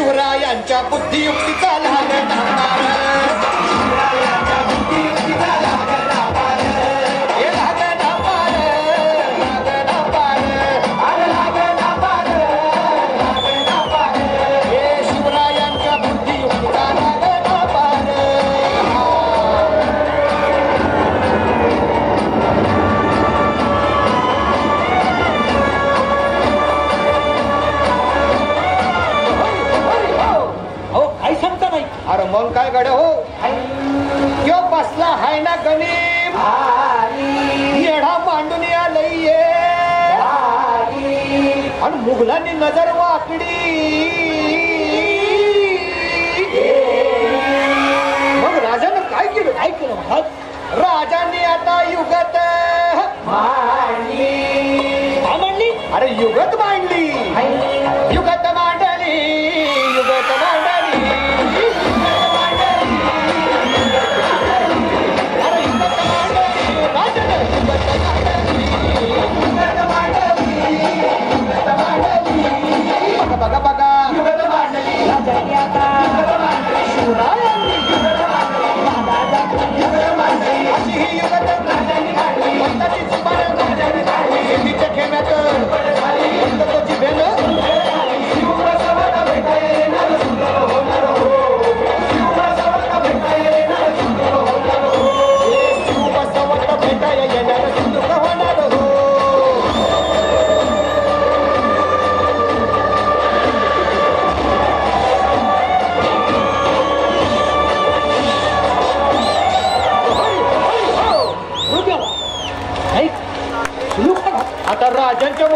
शिवरायांच्या बुद्धियुक्तीचा लागला पार शिवरायांच्या बुद्धियुक्तीचा लागला पार हे लागला पार लागला पार अरे लागला पार लागला पार हे शिवरायांच्या बुद्धियुक्तीचा लागला पार काही सांगता नाही. अरे मग काय गड्या हो यो बसला हाय ना गणिम येढा मांडून आलंय आणि मुघलांनी नजर वाकडी मग राजानं काय केलं महाराज राजांनी आता युगत मांडली. अरे युगत मांडली युगत मांडली युगत मांडली अरे युगत मांडली राजानं युगत मांडली युगत मांडली युगत मांडली बघा बघा बघा युगत मांडली राजांनी आता युगत मांडली शिवरायांनी युगत मांडली युगत मांडली अशी ही युगत राजांनी मांडली पंताची जुबान राजांनी मांडली शेतीच्या खेम्यात पंतची भेन आता राजांच्या